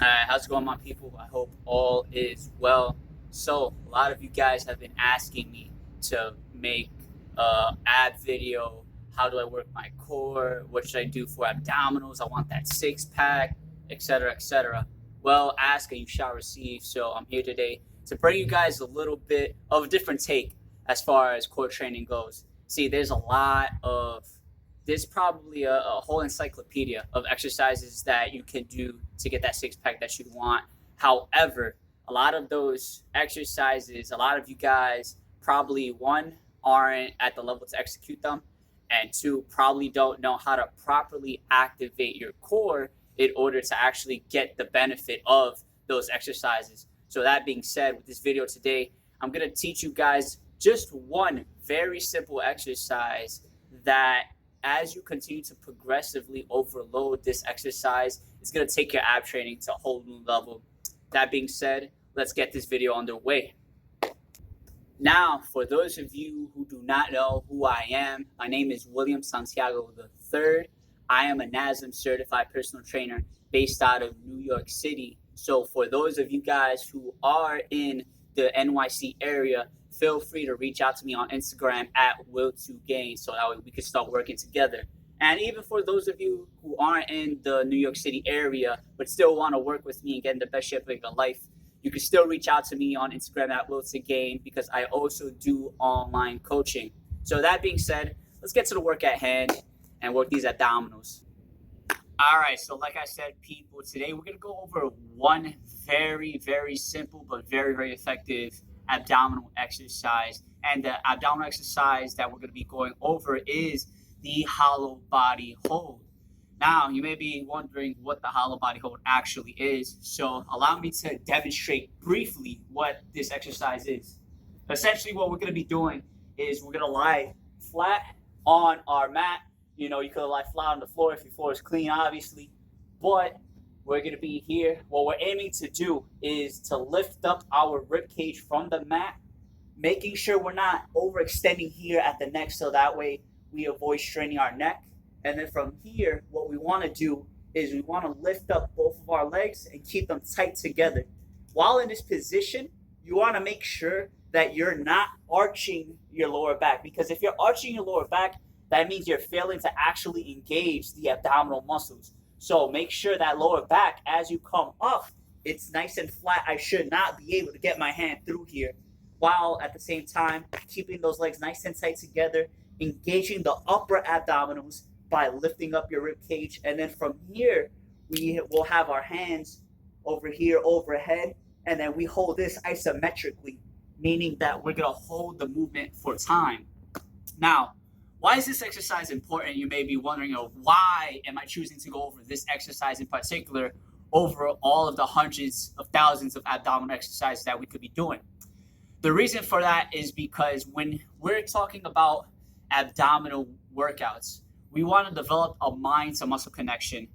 How's it going, my people? I hope all is well. So, a lot of you guys have been asking me to make ab video. How do I work my core? What should I do for abdominals? I want that six pack, etc., etc. Well, ask and you shall receive. So, I'm here today to bring you guys a little bit of a different take as far as core training goes. See, there's probably a whole encyclopedia of exercises that you can do to get that six pack that you want. However, a lot of those exercises, a lot of you guys probably one aren't at the level to execute them, and two probably don't know how to properly activate your core in order to actually get the benefit of those exercises. So that being said, with this video today, I'm going to teach you guys just one very simple exercise that as you continue to progressively overload this exercise, it's going to take your ab training to a whole new level. That being said, let's get this video underway. Now, for those of you who do not know who I am, my name is William Santiago III. I am a NASM certified personal trainer based out of New York City. So for those of you guys who are in the NYC area, feel free to reach out to me on Instagram at will2gain so that way we can start working together. And even for those of you who aren't in the New York City area but still want to work with me and get in the best shape of your life, you can still reach out to me on Instagram at will2gain because I also do online coaching. So that being said, let's get to the work at hand and work these abdominals. All right, so like I said, people, today we're going to go over one very, very simple but very, very effective abdominal exercise. And the abdominal exercise that we're going to be going over is the hollow body hold. Now, you may be wondering what the hollow body hold actually is. So allow me to demonstrate briefly what this exercise is. Essentially, what we're going to be doing is we're going to lie flat on our mat. You know, you could lie flat on the floor if your floor is clean, obviously. But we're going to be here. What we're aiming to do is to lift up our rib cage from the mat, making sure we're not overextending here at the neck so that way we avoid straining our neck. And then from here, what we want to do is we want to lift up both of our legs and keep them tight together. While in this position, you want to make sure that you're not arching your lower back, because if you're arching your lower back, that means you're failing to actually engage the abdominal muscles. So make sure that lower back, as you come up, it's nice and flat. I should not be able to get my hand through here, while at the same time, keeping those legs nice and tight together, engaging the upper abdominals by lifting up your rib cage. And then from here, we will have our hands over here overhead, and then we hold this isometrically, meaning that we're gonna hold the movement for time. Now, why is this exercise important? You may be wondering, why am I choosing to go over this exercise in particular over all of the hundreds of thousands of abdominal exercises that we could be doing? The reason for that is because when we're talking about abdominal workouts, we want to develop a mind to muscle connection.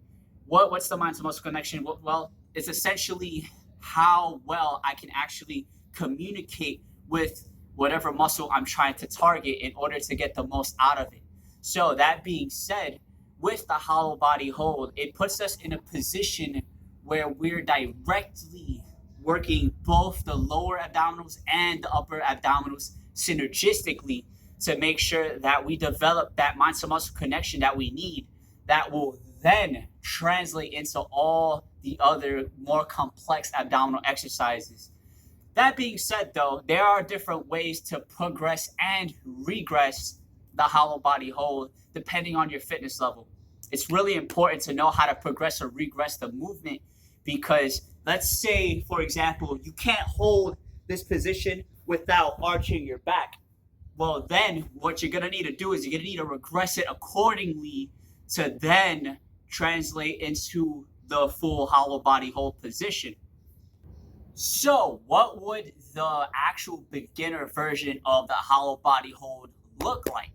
What's the mind to muscle connection? Well, it's essentially how well I can actually communicate with whatever muscle I'm trying to target in order to get the most out of it. So that being said, with the hollow body hold, it puts us in a position where we're directly working both the lower abdominals and the upper abdominals synergistically to make sure that we develop that mind to muscle connection that we need, that will then translate into all the other more complex abdominal exercises. That being said, though, there are different ways to progress and regress the hollow body hold depending on your fitness level. It's really important to know how to progress or regress the movement, because let's say, for example, you can't hold this position without arching your back. Well, then what you're going to need to do is you're going to need to regress it accordingly to then translate into the full hollow body hold position. So what would the actual beginner version of the hollow body hold look like?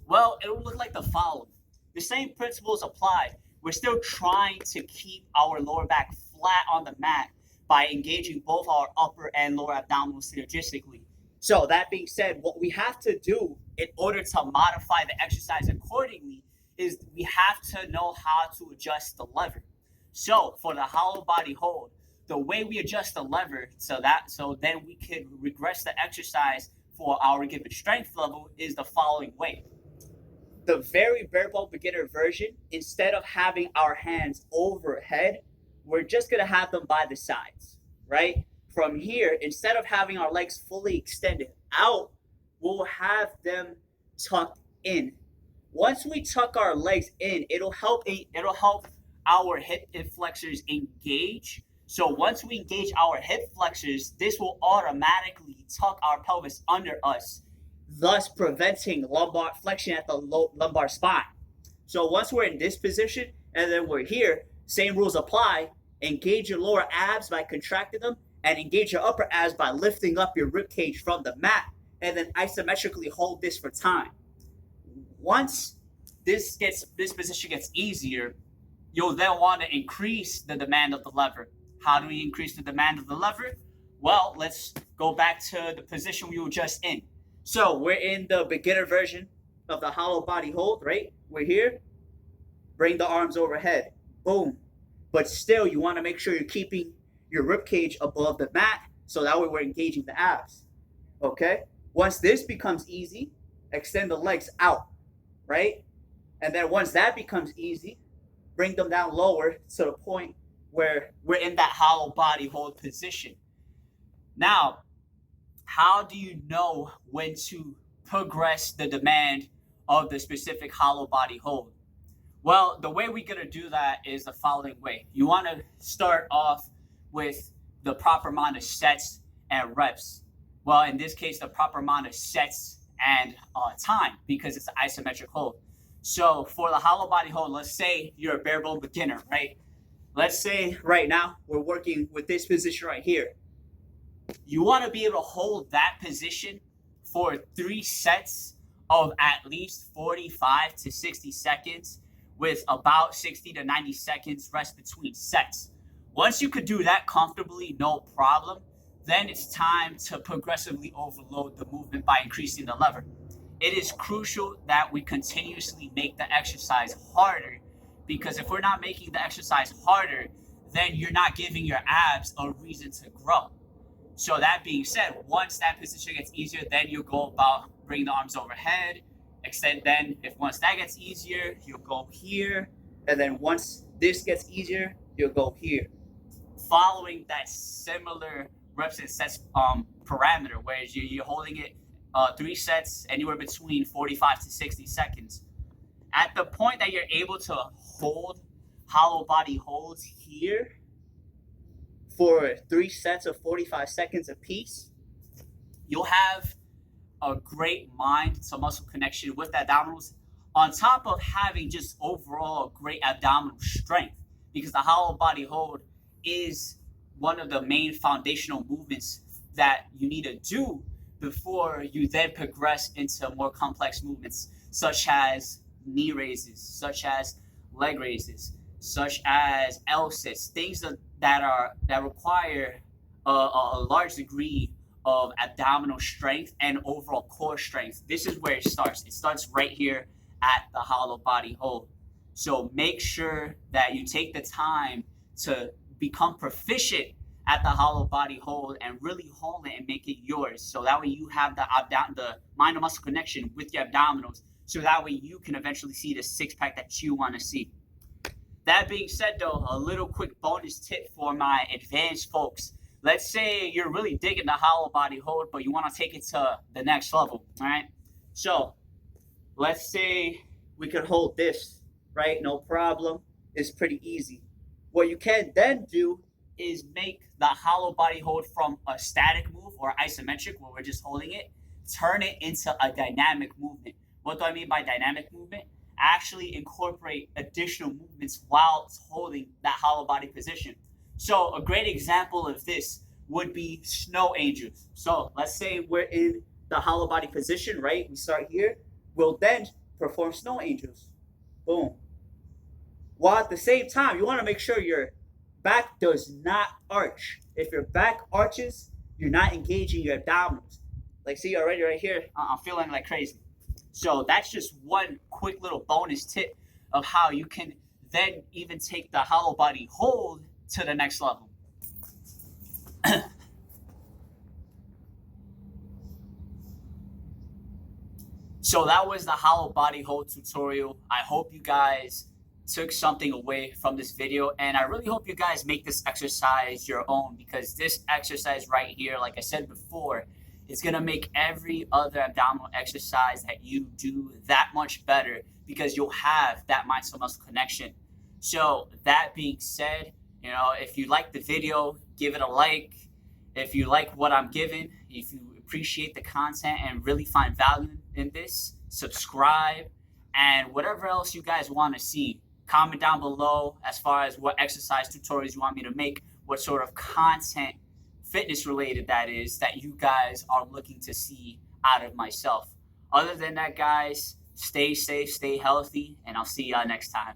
Well, it would look like the following. The same principles apply. We're still trying to keep our lower back flat on the mat by engaging both our upper and lower abdominals synergistically. So that being said, what we have to do in order to modify the exercise accordingly is we have to know how to adjust the lever. So for the hollow body hold, the way we adjust the lever so then we can regress the exercise for our given strength level is the following way. The very bare bone beginner version, instead of having our hands overhead, we're just going to have them by the sides, right? From here, instead of having our legs fully extended out, we'll have them tucked in. Once we tuck our legs in, it'll help our hip flexors engage. So once we engage our hip flexors, this will automatically tuck our pelvis under us, thus preventing lumbar flexion at the lumbar spine. So once we're in this position and then we're here, same rules apply. Engage your lower abs by contracting them, and engage your upper abs by lifting up your rib cage from the mat, and then isometrically hold this for time. Once this position gets easier, you'll then want to increase the demand of the lever. How do we increase the demand of the lever? Well, let's go back to the position we were just in. So we're in the beginner version of the hollow body hold, right? We're here. Bring the arms overhead. Boom. But still, you want to make sure you're keeping your rib cage above the mat, so that way we're engaging the abs. Okay? Once this becomes easy, extend the legs out, right? And then once that becomes easy, bring them down lower to the point where we're in that hollow body hold position. Now, how do you know when to progress the demand of the specific hollow body hold? Well, the way we're going to do that is the following way. You want to start off with the proper amount of sets and reps. Well, in this case, the proper amount of sets and time, because it's an isometric hold. So for the hollow body hold, let's say you're a bare bone beginner, right? Let's say right now we're working with this position right here. You want to be able to hold that position for 3 sets of at least 45 to 60 seconds with about 60 to 90 seconds rest between sets. Once you could do that comfortably, no problem, then it's time to progressively overload the movement by increasing the lever. It is crucial that we continuously make the exercise harder, because if we're not making the exercise harder, then you're not giving your abs a reason to grow. So that being said, once that position gets easier, then you go about bringing the arms overhead, extend. Then once that gets easier, you'll go here. And then once this gets easier, you'll go here. Following that similar reps and sets parameter, where you're holding it 3 sets anywhere between 45 to 60 seconds. At the point that you're able to hold hollow body holds here for 3 sets of 45 seconds apiece, you'll have a great mind to muscle connection with the abdominals, on top of having just overall great abdominal strength, because the hollow body hold is one of the main foundational movements that you need to do before you then progress into more complex movements, such as knee raises, such as leg raises, such as L sits, things that require a large degree of abdominal strength and overall core strength. This is where it starts. It starts right here at the hollow body hold. So make sure that you take the time to become proficient at the hollow body hold and really hold it and make it yours. So that way you have the mind and muscle connection with your abdominals. So that way you can eventually see the 6-pack that you want to see. That being said, though, a little quick bonus tip for my advanced folks. Let's say you're really digging the hollow body hold, but you want to take it to the next level, all right? So let's say we could hold this, right? No problem. It's pretty easy. What you can then do is make the hollow body hold from a static move or isometric, where we're just holding it, turn it into a dynamic movement. What do I mean by dynamic movement? Actually incorporate additional movements while holding that hollow body position. So a great example of this would be snow angels. So let's say we're in the hollow body position, right? We start here. We'll then perform snow angels. Boom. While at the same time, you want to make sure your back does not arch. If your back arches, you're not engaging your abdominals. Like, see already right here, I'm feeling like crazy. So that's just one quick little bonus tip of how you can then even take the hollow body hold to the next level. So that was the hollow body hold tutorial. I hope you guys took something away from this video, and I really hope you guys make this exercise your own, because this exercise right here, like I said before, is going to make every other abdominal exercise that you do that much better, because you'll have that mind to muscle connection. So that being said, if you like the video, give it a like. If you like what I'm giving, if you appreciate the content and really find value in this, subscribe, and whatever else you guys want to see, comment down below as far as what exercise tutorials you want me to make, what sort of content, fitness related, that is, that you guys are looking to see out of myself. Other than that, guys, stay safe, stay healthy, and I'll see y'all next time.